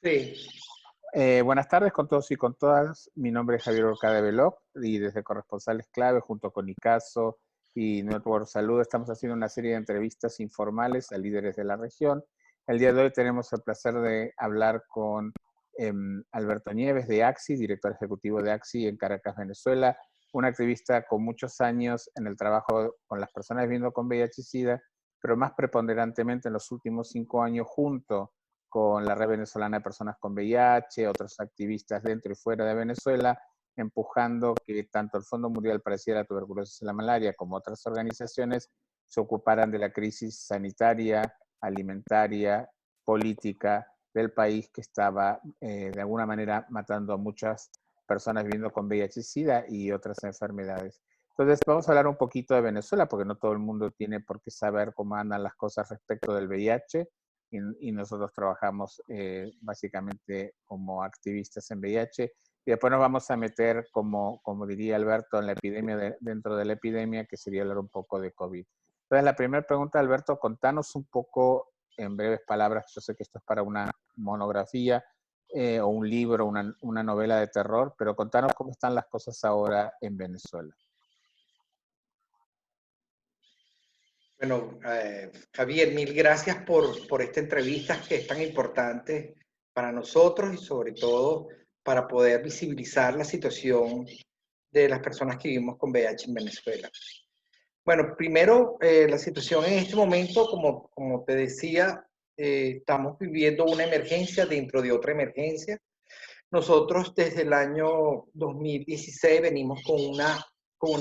Sí. Buenas tardes con todos y con todas. Mi nombre es Javier Orcade Veloc y desde Corresponsales Clave, junto con ICASO y Network Salud, estamos haciendo una serie de entrevistas informales a líderes de la región. El día de hoy tenemos el placer de hablar con Alberto Nieves de AXI, director ejecutivo de AXI en Caracas, Venezuela, un activista con muchos años en el trabajo con las personas viviendo con VIH y SIDA, pero más preponderantemente en los últimos 5 años junto con la Red Venezolana de Personas con VIH, otros activistas dentro y fuera de Venezuela, empujando que tanto el Fondo Mundial para la Tuberculosis y la Malaria como otras organizaciones se ocuparan de la crisis sanitaria, alimentaria, política del país que estaba de alguna manera matando a muchas personas viviendo con VIH, SIDA y otras enfermedades. Entonces vamos a hablar un poquito de Venezuela porque no todo el mundo tiene por qué saber cómo andan las cosas respecto del VIH. Y nosotros trabajamos básicamente como activistas en VIH. Y después nos vamos a meter, como diría Alberto, en la epidemia, dentro de la epidemia, que sería hablar un poco de COVID. Entonces, la primera pregunta, Alberto, contanos un poco, en breves palabras, yo sé que esto es para una monografía o un libro, una novela de terror, pero contanos cómo están las cosas ahora en Venezuela. Bueno, Javier, mil gracias por esta entrevista que es tan importante para nosotros y sobre todo para poder visibilizar la situación de las personas que vivimos con VIH en Venezuela. Bueno, primero, la situación en este momento, como te decía, estamos viviendo una emergencia dentro de otra emergencia. Nosotros desde el año 2016 venimos con una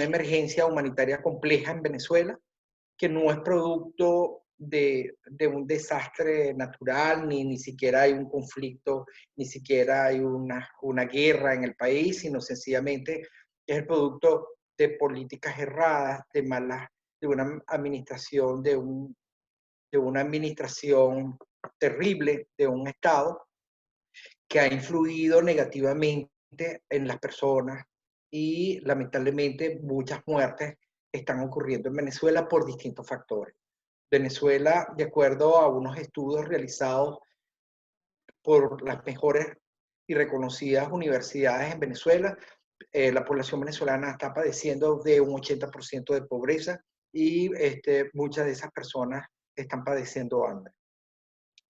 emergencia humanitaria compleja en Venezuela, que no es producto de un desastre natural, ni siquiera hay un conflicto, ni siquiera hay una guerra en el país, sino sencillamente es el producto de políticas erradas, de una administración, de una administración terrible de un Estado que ha influido negativamente en las personas y lamentablemente muchas muertes están ocurriendo en Venezuela por distintos factores. Venezuela, de acuerdo a unos estudios realizados por las mejores y reconocidas universidades en Venezuela, la población venezolana está padeciendo de un 80% de pobreza y muchas de esas personas están padeciendo hambre.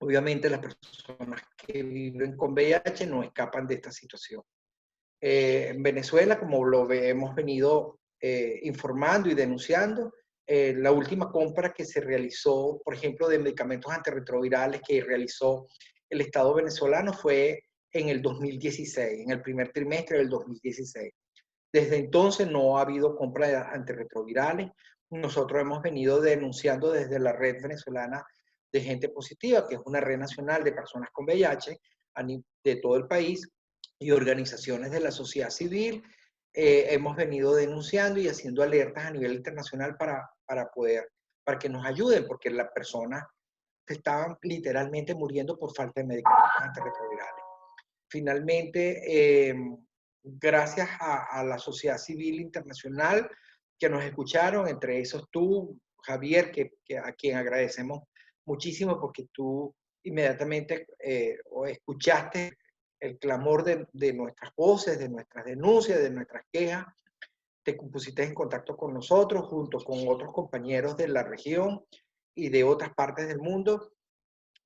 Obviamente las personas que viven con VIH no escapan de esta situación. En Venezuela, como lo hemos venido informando y denunciando, la última compra que se realizó, por ejemplo, de medicamentos antirretrovirales que realizó el Estado venezolano fue en el 2016, en el primer trimestre del 2016. Desde entonces no ha habido compra de antirretrovirales. Nosotros hemos venido denunciando desde la Red Venezolana de Gente Positiva, que es una red nacional de personas con VIH de todo el país, y organizaciones de la sociedad civil. Hemos venido denunciando y haciendo alertas a nivel internacional para que nos ayuden, porque las personas estaban literalmente muriendo por falta de medicamentos antirretrovirales. Finalmente, gracias a la sociedad civil internacional que nos escucharon, entre esos tú, Javier, a quien agradecemos muchísimo porque tú inmediatamente escuchaste el clamor de nuestras voces, de nuestras denuncias, de nuestras quejas, te pusiste en contacto con nosotros junto con otros compañeros de la región y de otras partes del mundo,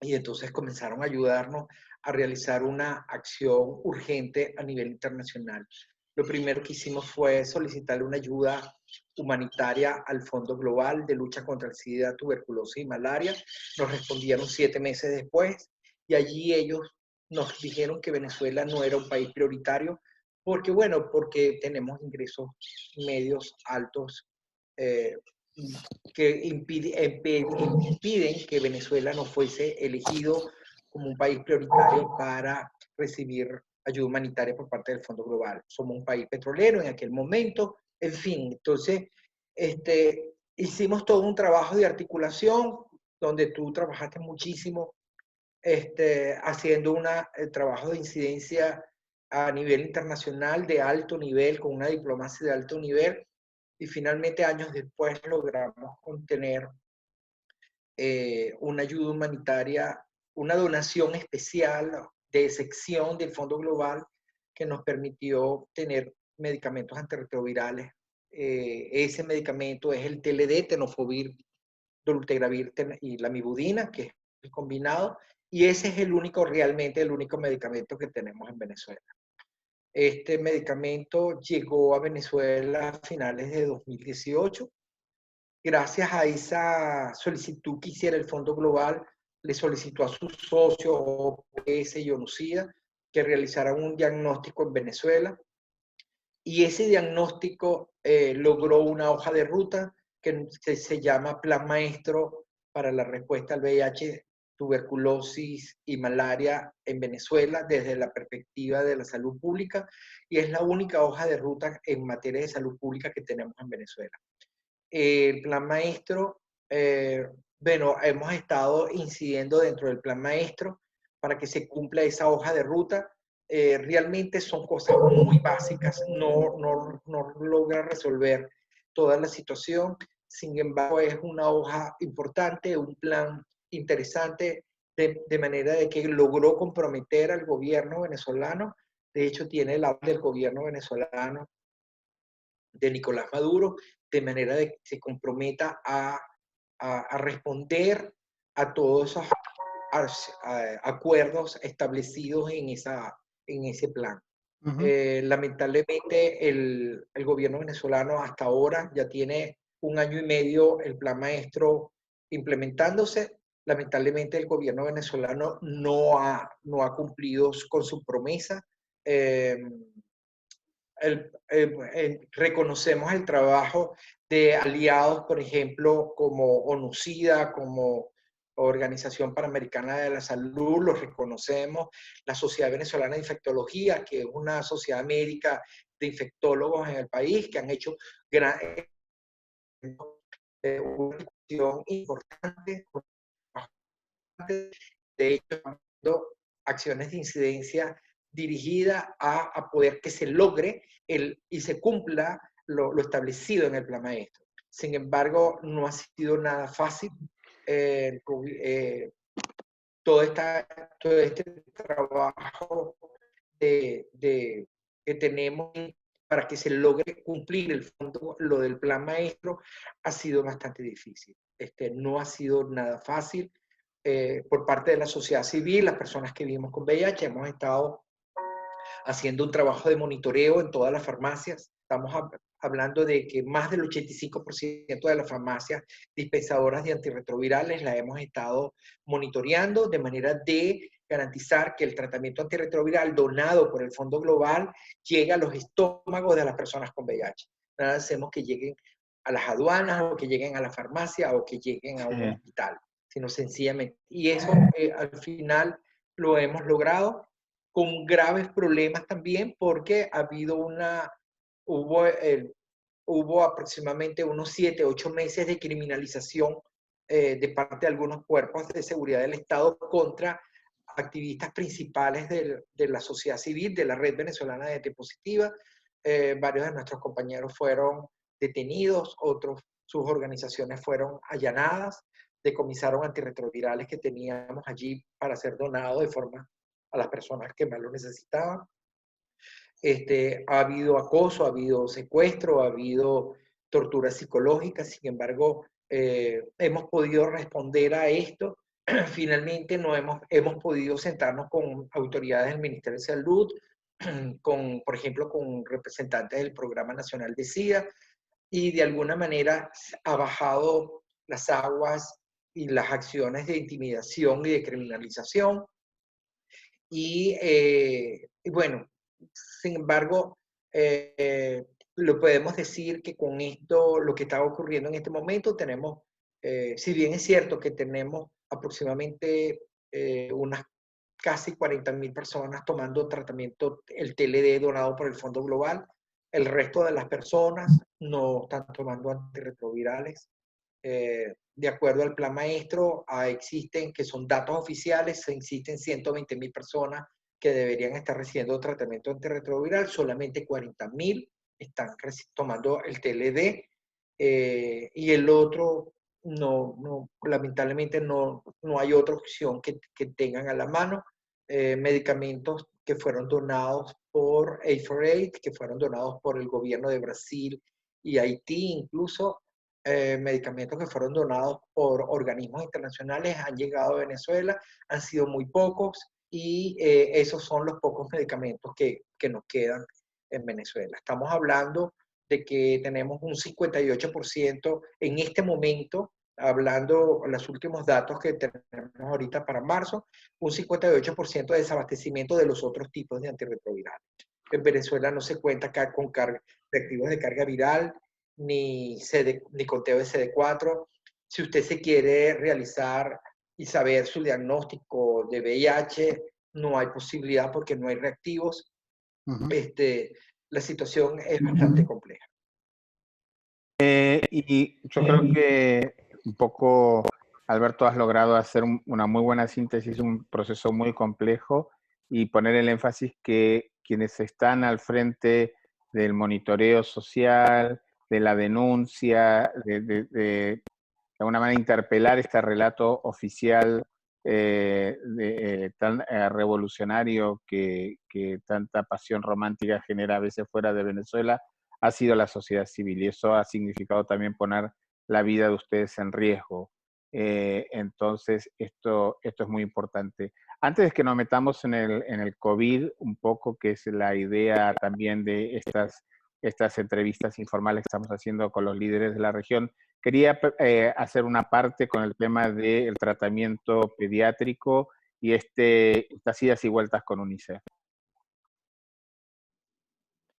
y entonces comenzaron a ayudarnos a realizar una acción urgente a nivel internacional. Lo primero que hicimos fue solicitarle una ayuda humanitaria al Fondo Global de Lucha contra el SIDA, Tuberculosis y Malaria. Nos respondieron 7 meses después y allí ellos nos dijeron que Venezuela no era un país prioritario porque tenemos ingresos medios altos que impiden que Venezuela no fuese elegido como un país prioritario para recibir ayuda humanitaria por parte del Fondo Global. Somos un país petrolero en aquel momento, en fin, entonces hicimos todo un trabajo de articulación donde tú trabajaste muchísimo haciendo un trabajo de incidencia a nivel internacional de alto nivel, con una diplomacia de alto nivel, y finalmente años después logramos contener una ayuda humanitaria, una donación especial, de excepción del Fondo Global que nos permitió tener medicamentos antirretrovirales. Ese medicamento es el TLD, tenofovir, dolutegravir y lamivudina, que es el combinado, y ese es realmente el único medicamento que tenemos en Venezuela. Este medicamento llegó a Venezuela a finales de 2018. Gracias a esa solicitud que hiciera el Fondo Global, le solicitó a sus socios, OPS y ONUCIDA, que realizaran un diagnóstico en Venezuela. Y ese diagnóstico logró una hoja de ruta que se llama Plan Maestro para la respuesta al VIH, tuberculosis y malaria en Venezuela desde la perspectiva de la salud pública, y es la única hoja de ruta en materia de salud pública que tenemos en Venezuela. El Plan Maestro, bueno, hemos estado incidiendo dentro del Plan Maestro para que se cumpla esa hoja de ruta. Realmente son cosas muy básicas, no logra resolver toda la situación. Sin embargo, es una hoja importante, un plan interesante, de manera de que logró comprometer al gobierno venezolano. De hecho, tiene el aval del gobierno venezolano de Nicolás Maduro, de manera de que se comprometa a responder a todos esos acuerdos establecidos en ese plan. Lamentablemente el gobierno venezolano hasta ahora ya tiene 1 año y medio el Plan Maestro implementándose. Lamentablemente el gobierno venezolano no ha cumplido con su promesa. Reconocemos el trabajo de aliados, por ejemplo, como ONUCIDA, como Organización Panamericana de la Salud, los reconocemos, la Sociedad Venezolana de Infectología, que es una sociedad médica de infectólogos en el país, que han hecho una acción importante, de hecho, acciones de incidencia dirigida a poder que se logre y se cumpla lo establecido en el Plan Maestro. Sin embargo, no ha sido nada fácil. Todo este trabajo que tenemos para que se logre cumplir el fondo, lo del Plan Maestro, ha sido bastante difícil. No ha sido nada fácil. Por parte de la sociedad civil, las personas que vivimos con VIH, hemos estado haciendo un trabajo de monitoreo en todas las farmacias. Estamos hablando de que más del 85% de las farmacias dispensadoras de antirretrovirales las hemos estado monitoreando de manera de garantizar que el tratamiento antirretroviral donado por el Fondo Global llegue a los estómagos de las personas con VIH. Nada hacemos que lleguen a las aduanas o que lleguen a la farmacia o que lleguen a un hospital, sino sencillamente. Y eso al final lo hemos logrado con graves problemas también porque hubo aproximadamente unos 7, 8 meses de criminalización de parte de algunos cuerpos de seguridad del Estado contra activistas principales de la sociedad civil, de la Red Venezolana de ET Positiva. Varios de nuestros compañeros fueron detenidos, sus organizaciones fueron allanadas, decomisaron antirretrovirales que teníamos allí para ser donados de forma a las personas que más lo necesitaban. Ha habido acoso, ha habido secuestro, ha habido tortura psicológica. Sin embargo, hemos podido responder a esto. Finalmente hemos podido sentarnos con autoridades del Ministerio de Salud, por ejemplo, con representantes del Programa Nacional de SIDA, y de alguna manera ha bajado las aguas y las acciones de intimidación y de criminalización. Y bueno, sin embargo, lo podemos decir que con esto, lo que está ocurriendo en este momento, tenemos, si bien es cierto que tenemos aproximadamente unas casi 40.000 personas tomando tratamiento, el TLD donado por el Fondo Global, el resto de las personas no están tomando antirretrovirales. De acuerdo al Plan Maestro, existen, que son datos oficiales, existen 120.000 personas que deberían estar recibiendo tratamiento antirretroviral, solamente 40.000 están tomando el TLD, y el otro, lamentablemente no hay otra opción que tengan a la mano. medicamentos que fueron donados por A4Aid, que fueron donados por el gobierno de Brasil y Haití, incluso medicamentos que fueron donados por organismos internacionales han llegado a Venezuela, han sido muy pocos y esos son los pocos medicamentos que nos quedan en Venezuela. Estamos hablando de que tenemos un 58% en este momento, hablando los últimos datos que tenemos ahorita para marzo, un 58% de desabastecimiento de los otros tipos de antirretrovirales. En Venezuela no se cuenta acá con reactivos de carga viral, ni conteo de CD4. Si usted se quiere realizar y saber su diagnóstico de VIH, no hay posibilidad porque no hay reactivos. La situación es bastante compleja. Y yo creo que un poco, Alberto, has logrado hacer una muy buena síntesis, un proceso muy complejo y poner el énfasis que quienes están al frente del monitoreo social, de la denuncia, de alguna manera interpelar este relato oficial tan revolucionario que tanta pasión romántica genera a veces fuera de Venezuela, ha sido la sociedad civil y eso ha significado también poner la vida de ustedes en riesgo. Entonces, esto es muy importante. Antes de que nos metamos en el COVID, un poco, que es la idea también de estas entrevistas informales que estamos haciendo con los líderes de la región, quería hacer una parte con el tema del tratamiento pediátrico y estas idas y vueltas con UNICEF.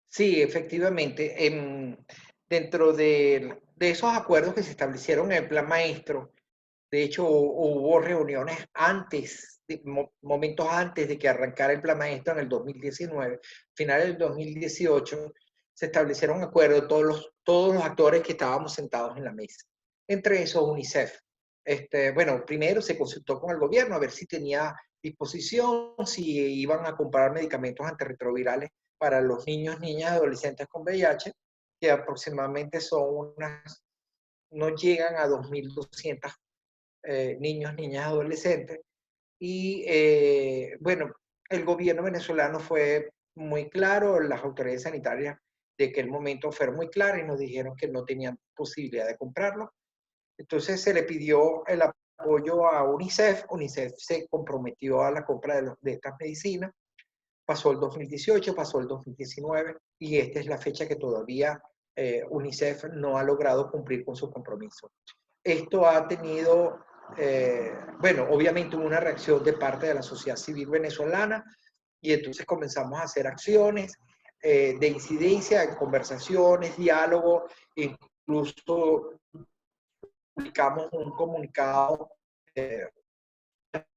Sí, efectivamente. Dentro de esos acuerdos que se establecieron en el Plan Maestro, de hecho hubo reuniones antes, momentos antes de que arrancara el Plan Maestro en el 2019, final del 2018, se establecieron acuerdos todos los actores que estábamos sentados en la mesa, entre esos UNICEF. Bueno, primero se consultó con el gobierno a ver si tenía disposición, si iban a comprar medicamentos antirretrovirales para los niños, niñas y adolescentes con VIH, que aproximadamente no llegan a 2.200 niños, niñas, adolescentes. Y bueno, el gobierno venezolano fue muy claro, las autoridades sanitarias de aquel momento fueron muy claras y nos dijeron que no tenían posibilidad de comprarlo. Entonces se le pidió el apoyo a UNICEF. UNICEF se comprometió a la compra de estas medicinas. Pasó el 2018, pasó el 2019 y esta es la fecha que todavía UNICEF no ha logrado cumplir con su compromiso. Esto ha tenido, bueno, obviamente una reacción de parte de la sociedad civil venezolana y entonces comenzamos a hacer acciones de incidencia, conversaciones, diálogo, incluso publicamos un comunicado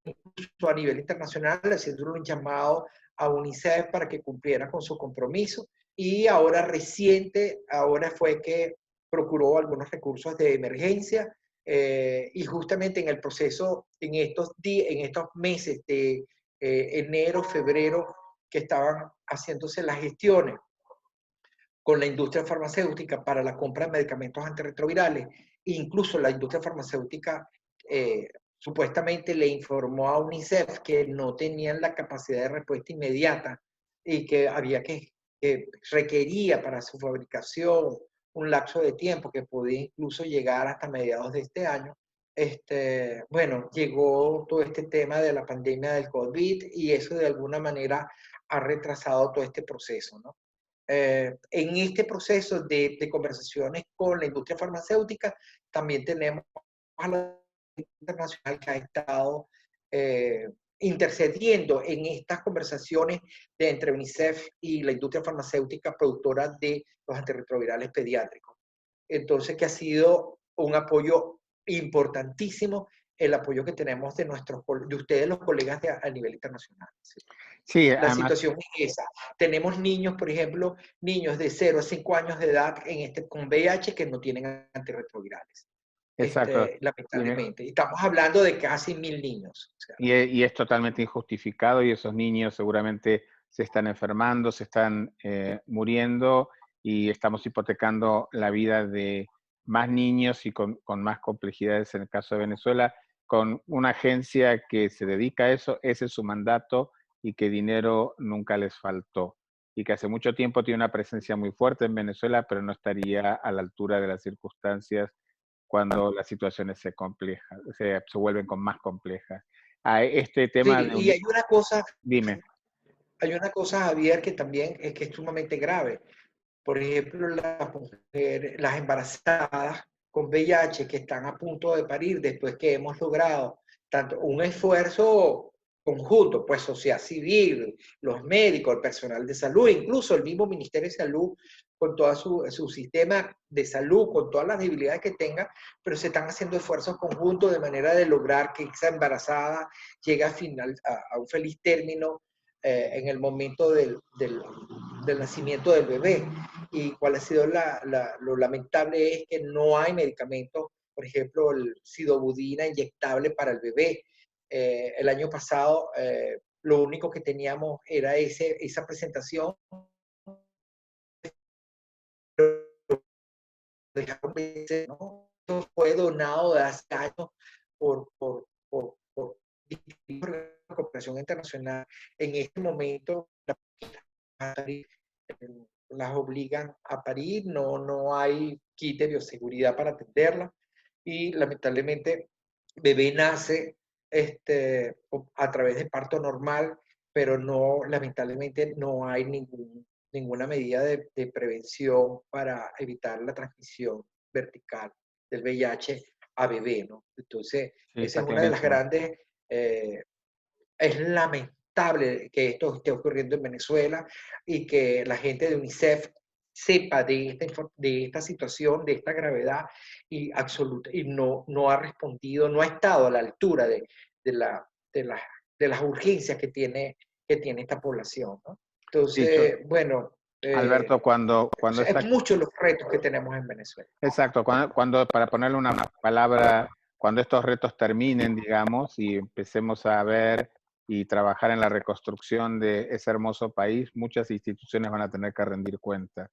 incluso a nivel internacional, haciendo un llamado a UNICEF para que cumpliera con su compromiso. Y ahora ahora fue que procuró algunos recursos de emergencia y justamente en el proceso, en estos meses de enero, febrero, que estaban haciéndose las gestiones con la industria farmacéutica para la compra de medicamentos antirretrovirales, incluso la industria farmacéutica supuestamente le informó a UNICEF que no tenían la capacidad de respuesta inmediata y que que requería para su fabricación un lapso de tiempo que podía incluso llegar hasta mediados de este año. Bueno, llegó todo este tema de la pandemia del COVID y eso de alguna manera ha retrasado todo este proceso, ¿no? En este proceso de conversaciones con la industria farmacéutica, también tenemos a la internacional que ha estado intercediendo en estas conversaciones entre UNICEF y la industria farmacéutica productora de los antirretrovirales pediátricos. Entonces, que ha sido un apoyo importantísimo, el apoyo que tenemos de ustedes, los colegas a nivel internacional. ¿Sí? Sí, La además, situación es esa. Tenemos niños, por ejemplo, niños de 0 a 5 años de edad con VIH que no tienen antirretrovirales. exacto. Lamentablemente. Estamos hablando de casi 1.000 niños. O sea, Y es totalmente injustificado y esos niños seguramente se están enfermando, se están muriendo y estamos hipotecando la vida de más niños y con más complejidades en el caso de Venezuela, con una agencia que se dedica a eso, ese es su mandato y que dinero nunca les faltó y que hace mucho tiempo tiene una presencia muy fuerte en Venezuela, pero no estaría a la altura de las circunstancias cuando las situaciones se vuelven más complejas. Este tema Sí, de y unir, dime. hay una cosa, Javier, que también es que es sumamente grave. Por ejemplo, las mujeres, las embarazadas con VIH que están a punto de parir después que hemos logrado tanto un esfuerzo conjunto, pues sociedad civil, los médicos, el personal de salud, incluso el mismo Ministerio de Salud con todo su sistema de salud, con todas las debilidades que tenga, pero se están haciendo esfuerzos conjuntos de manera de lograr que esa embarazada llegue a un feliz término en el momento del nacimiento del bebé. Y cuál ha sido lo lamentable es que no hay medicamentos, por ejemplo, el sidobudina inyectable para el bebé. El año pasado lo único que teníamos era esa presentación, ¿no? Esto fue donado de hace años por la cooperación internacional. En este momento, las obligan a parir, no hay kit de bioseguridad para atenderla y lamentablemente bebé nace a través de parto normal, pero lamentablemente no hay ninguna medida de prevención para evitar la transmisión vertical del VIH a bebé, ¿no? Entonces, Sí, esa está es una de las clarísimo. grandes es lamentable que esto esté ocurriendo en Venezuela y que la gente de UNICEF sepa de esta situación, de esta gravedad y absoluta, y no ha respondido, no ha estado a la altura de, la, de, la, de las urgencias que tiene esta población, ¿no? Sí, Entonces, bueno, Alberto, cuando es muchos los retos que tenemos en Venezuela. exacto, para ponerle una palabra, cuando estos retos terminen, digamos, y empecemos a ver y trabajar en la reconstrucción de ese hermoso país, muchas instituciones van a tener que rendir cuenta,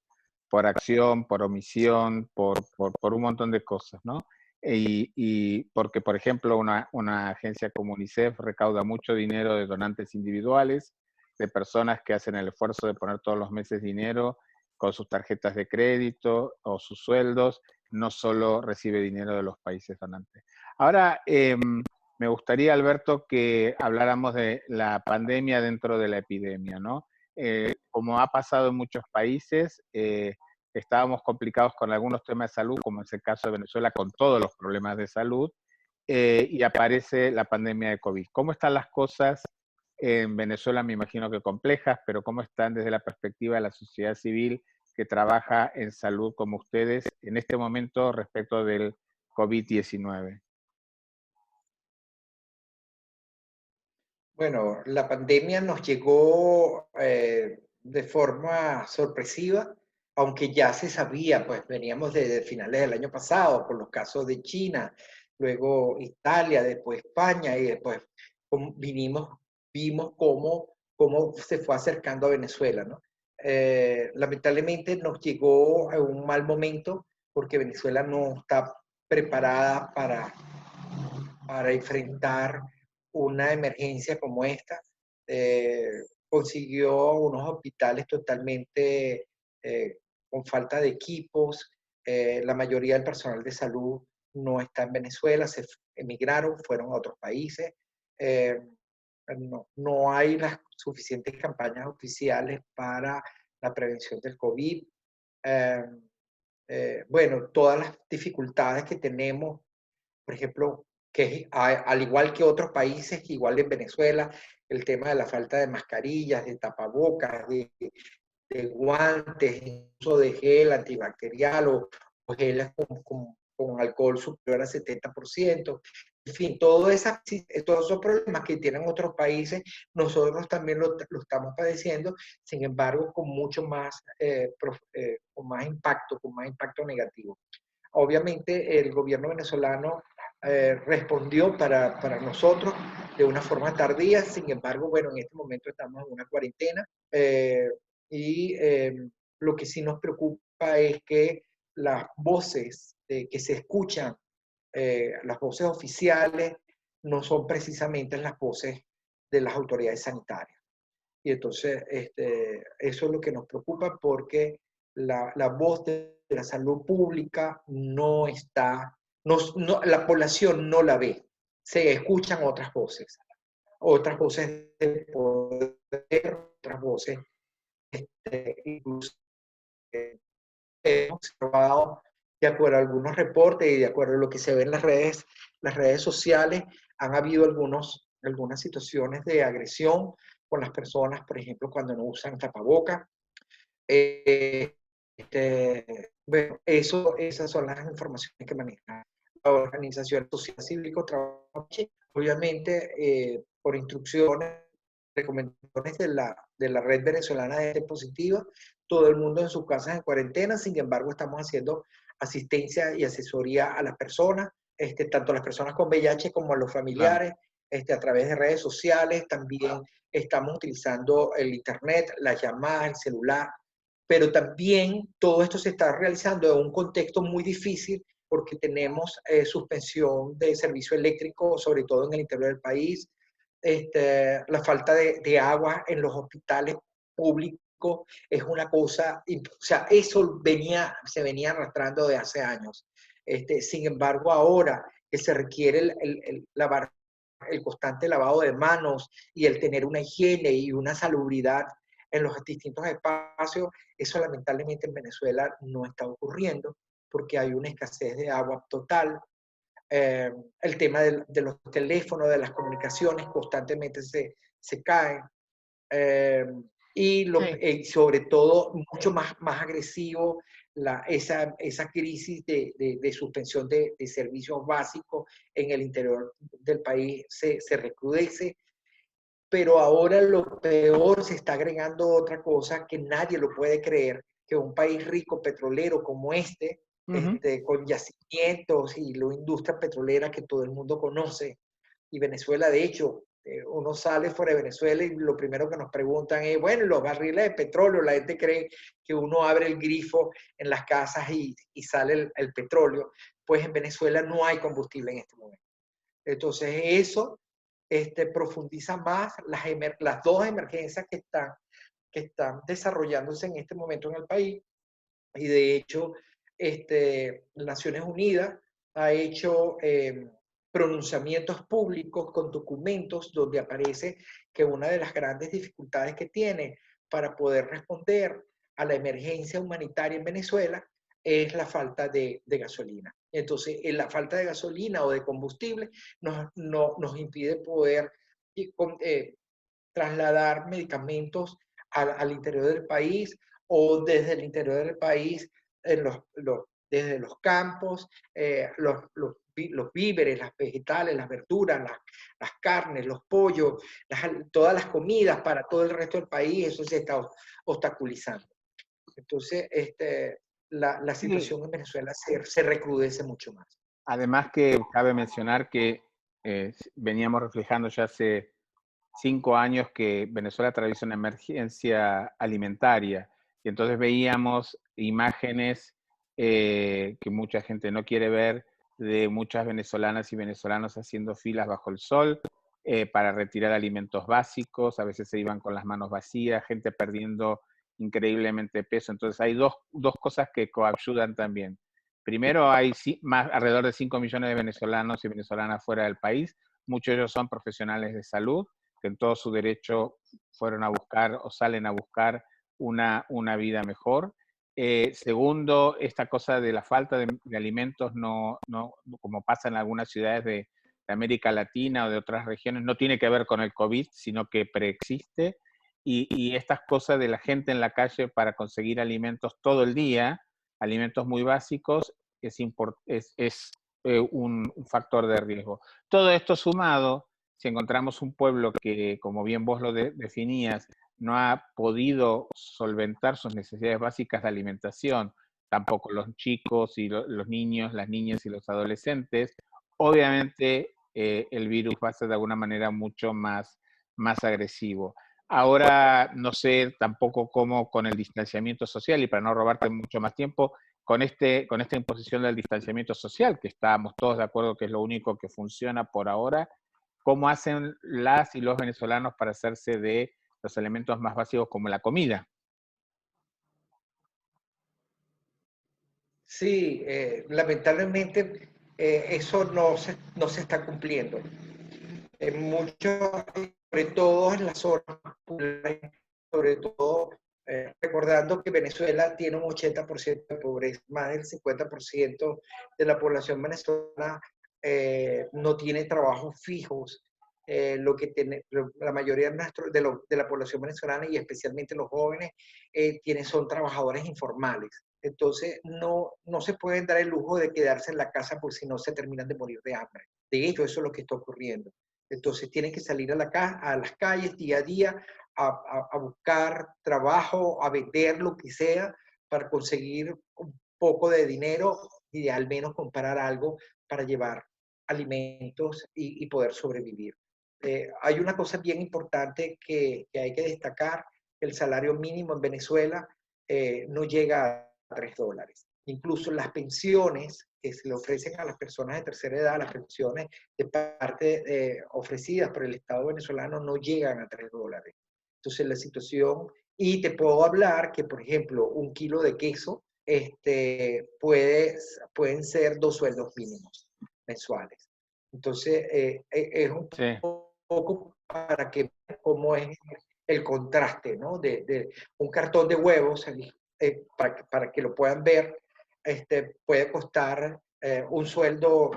por acción, por omisión, por un montón de cosas, ¿no? Y porque, por ejemplo, una agencia como UNICEF recauda mucho dinero de donantes individuales, de personas que hacen el esfuerzo de poner todos los meses dinero con sus tarjetas de crédito o sus sueldos, no solo recibe dinero de los países donantes. Ahora, me gustaría, Alberto, que habláramos de la pandemia dentro de la epidemia, ¿no? Como ha pasado en muchos países, estábamos complicados con algunos temas de salud, como es el caso de Venezuela, con todos los problemas de salud, y aparece la pandemia de COVID. ¿Cómo están las cosas en Venezuela? Me imagino que complejas, pero ¿cómo están desde la perspectiva de la sociedad civil que trabaja en salud como ustedes en este momento respecto del COVID-19? Bueno, la pandemia nos llegó de forma sorpresiva, aunque ya se sabía, pues veníamos desde finales del año pasado por los casos de China, luego Italia, después España y después vimos cómo se fue acercando a Venezuela, ¿no? Lamentablemente nos llegó a un mal momento porque Venezuela no está preparada para enfrentar una emergencia como esta. Consiguió unos hospitales totalmente con falta de equipos. La mayoría del personal de salud no está en Venezuela, se emigraron, fueron a otros países. Eh, no hay las suficientes campañas oficiales para la prevención del COVID. Eh, bueno, todas las dificultades que tenemos, por ejemplo, que al igual que otros países, igual en Venezuela, el tema de la falta de mascarillas, de tapabocas, de guantes, uso de gel antibacterial o geles con alcohol superior al 70%. En fin, todos esos problemas que tienen otros países, nosotros también lo estamos padeciendo, sin embargo, con mucho más, con más impacto negativo. Obviamente, el gobierno venezolano respondió para nosotros de una forma tardía, sin embargo, bueno, en este momento estamos en una cuarentena y lo que sí nos preocupa es que las voces que se escuchan, las voces oficiales, no son precisamente las voces de las autoridades sanitarias. Y entonces eso es lo que nos preocupa porque la voz de la salud pública no está, la población no la ve, se escuchan otras voces de poder, otras voces, incluso hemos observado, de acuerdo a algunos reportes y de acuerdo a lo que se ve en las redes sociales, han habido algunas situaciones de agresión con las personas, por ejemplo, cuando no usan tapaboca. Bueno, esas son las informaciones que maneja la Organización Social Cívico Trabajo. Obviamente, por instrucciones, recomendaciones de la Red Venezolana de Gente Positiva, todo el mundo en sus casas en cuarentena. Sin embargo, estamos haciendo asistencia y asesoría a las personas, tanto a las personas con VIH como a los familiares, a través de redes sociales. También estamos utilizando el internet, las llamadas, el celular, pero también todo esto se está realizando en un contexto muy difícil porque tenemos suspensión de servicio eléctrico, sobre todo en el interior del país, la falta de agua en los hospitales públicos es una cosa, o sea, eso se venía arrastrando de hace años. Sin embargo, ahora que se requiere el constante lavado de manos y el tener una higiene y una salubridad en los distintos espacios, eso lamentablemente en Venezuela no está ocurriendo porque hay una escasez de agua total. El tema de los teléfonos, de las comunicaciones constantemente se caen. Y sobre todo, mucho más agresivo, esa crisis de suspensión de servicios básicos en el interior del país se recrudece. Pero ahora lo peor, se está agregando otra cosa que nadie lo puede creer, que un país rico petrolero como con yacimientos y la industria petrolera que todo el mundo conoce, y Venezuela, de hecho, uno sale fuera de Venezuela y lo primero que nos preguntan es, bueno, los barriles de petróleo, la gente cree que uno abre el grifo en las casas y sale el petróleo, pues en Venezuela no hay combustible en este momento. Entonces eso profundiza más las dos emergencias que están desarrollándose en este momento en el país. Y de hecho, Naciones Unidas ha hecho pronunciamientos públicos con documentos donde aparece que una de las grandes dificultades que tiene para poder responder a la emergencia humanitaria en Venezuela es la falta de gasolina. Entonces, la falta de gasolina o de combustible nos impide poder trasladar medicamentos al interior del país o desde el interior del país, desde los campos, los víveres, las vegetales, las verduras, las carnes, los pollos, todas las comidas para todo el resto del país, eso se está obstaculizando. Entonces, la situación en Venezuela se recrudece mucho más. Además que cabe mencionar que veníamos reflejando ya hace 5 años que Venezuela atraviesa una emergencia alimentaria y entonces veíamos imágenes que mucha gente no quiere ver de muchas venezolanas y venezolanos haciendo filas bajo el sol para retirar alimentos básicos, a veces se iban con las manos vacías, gente perdiendo increíblemente peso. Entonces hay dos cosas que coayudan también. Primero, hay alrededor de 5 millones de venezolanos y venezolanas fuera del país. Muchos de ellos son profesionales de salud, que en todo su derecho fueron a buscar o salen a buscar una vida mejor. Segundo, esta cosa de la falta de alimentos, no, como pasa en algunas ciudades de América Latina o de otras regiones, no tiene que ver con el COVID, sino que preexiste. Y estas cosas de la gente en la calle para conseguir alimentos todo el día, alimentos muy básicos, es un factor de riesgo. Todo esto sumado, si encontramos un pueblo que, como bien vos lo definías, no ha podido solventar sus necesidades básicas de alimentación, tampoco los chicos y los niños, las niñas y los adolescentes, obviamente el virus va a ser de alguna manera mucho más agresivo. Ahora no sé tampoco cómo con el distanciamiento social, y para no robarte mucho más tiempo, con esta imposición del distanciamiento social, que estábamos todos de acuerdo que es lo único que funciona por ahora, ¿cómo hacen las y los venezolanos para hacerse de los elementos más básicos como la comida. Sí, lamentablemente eso no se está cumpliendo. En muchos, sobre todo en las zonas populares, sobre todo recordando que Venezuela tiene un 80% de pobreza, más del 50% de la población venezolana no tiene trabajos fijos. Lo que tiene, la mayoría de la población venezolana y especialmente los jóvenes son trabajadores informales. Entonces no se pueden dar el lujo de quedarse en la casa porque si no se terminan de morir de hambre. De hecho, eso es lo que está ocurriendo. Entonces tienen que salir a las calles día a día a buscar trabajo, a vender lo que sea para conseguir un poco de dinero y al menos comprar algo para llevar alimentos y poder sobrevivir. Hay una cosa bien importante que hay que destacar: el salario mínimo en Venezuela no llega a $3. Incluso las pensiones que se le ofrecen a las personas de tercera edad, las pensiones de parte ofrecidas por el Estado venezolano no llegan a $3. Entonces la situación, y te puedo hablar que, por ejemplo, un kilo de queso pueden ser 2 sueldos mínimos mensuales. Entonces es un poco para que vean cómo es el contraste, ¿no? De un cartón de huevos, para que lo puedan ver, puede costar un sueldo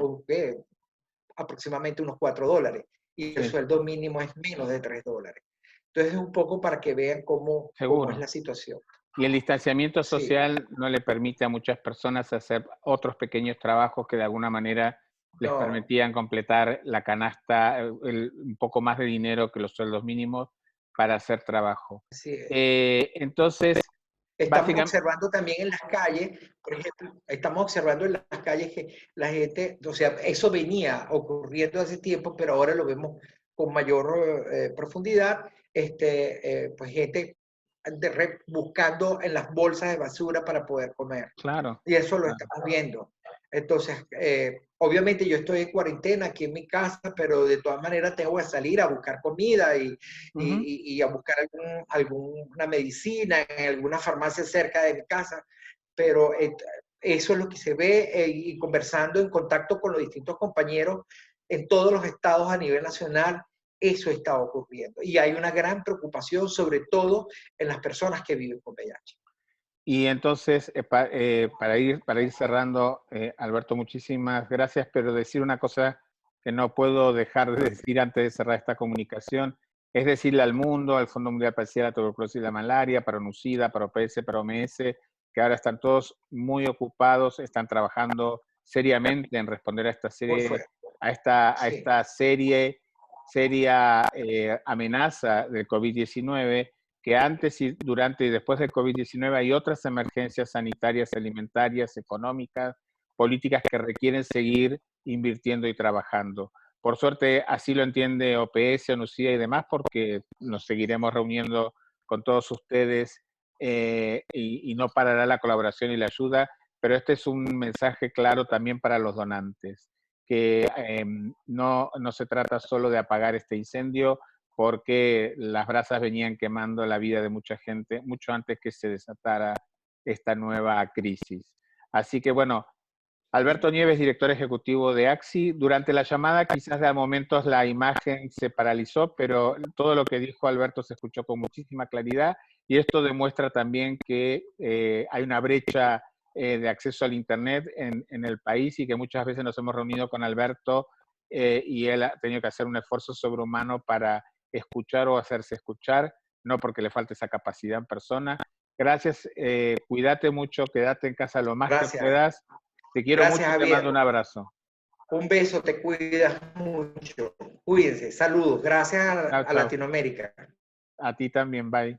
aproximadamente unos $4 y el sueldo mínimo es menos de $3. Entonces es un poco para que vean cómo es la situación. Y el distanciamiento social no le permite a muchas personas hacer otros pequeños trabajos que de alguna manera les permitían completar la canasta, un poco más de dinero que los sueldos mínimos para hacer trabajo. Entonces, estamos observando también en las calles, por ejemplo, estamos observando en las calles que la gente, o sea, eso venía ocurriendo hace tiempo, pero ahora lo vemos con mayor profundidad, pues gente buscando en las bolsas de basura para poder comer. Claro. Y eso lo estamos viendo. Entonces, obviamente yo estoy en cuarentena aquí en mi casa, pero de todas maneras tengo que salir a buscar comida y a buscar alguna medicina en alguna farmacia cerca de mi casa. Pero eso es lo que se ve, y conversando en contacto con los distintos compañeros en todos los estados a nivel nacional, eso está ocurriendo. Y hay una gran preocupación, sobre todo en las personas que viven con VIH. Y entonces, para ir cerrando, Alberto, muchísimas gracias, pero decir una cosa que no puedo dejar de decir antes de cerrar esta comunicación, es decirle al mundo, al Fondo Mundial para la Tuberculosis y la Malaria, para ONUCIDA, para OPS, para OMS, que ahora están todos muy ocupados, están trabajando seriamente en responder a esta serie, seria amenaza del COVID-19, que antes y durante y después del COVID-19 hay otras emergencias sanitarias, alimentarias, económicas, políticas que requieren seguir invirtiendo y trabajando. Por suerte, así lo entiende OPS, ONUCIDA y demás, porque nos seguiremos reuniendo con todos ustedes y no parará la colaboración y la ayuda, pero este es un mensaje claro también para los donantes, que no se trata solo de apagar este incendio, porque las brasas venían quemando la vida de mucha gente mucho antes que se desatara esta nueva crisis. Así que bueno, Alberto Nieves, director ejecutivo de AXI. Durante la llamada quizás de momentos la imagen se paralizó, pero todo lo que dijo Alberto se escuchó con muchísima claridad y esto demuestra también que hay una brecha de acceso al Internet en el país y que muchas veces nos hemos reunido con Alberto y él ha tenido que hacer un esfuerzo sobrehumano para escuchar o hacerse escuchar, no porque le falte esa capacidad en persona. Gracias, cuídate mucho, quédate en casa lo más que puedas. Te quiero mucho, Javier. Te mando un abrazo. Un beso, te cuidas mucho. Cuídense, saludos. Gracias a Latinoamérica. A ti también, bye.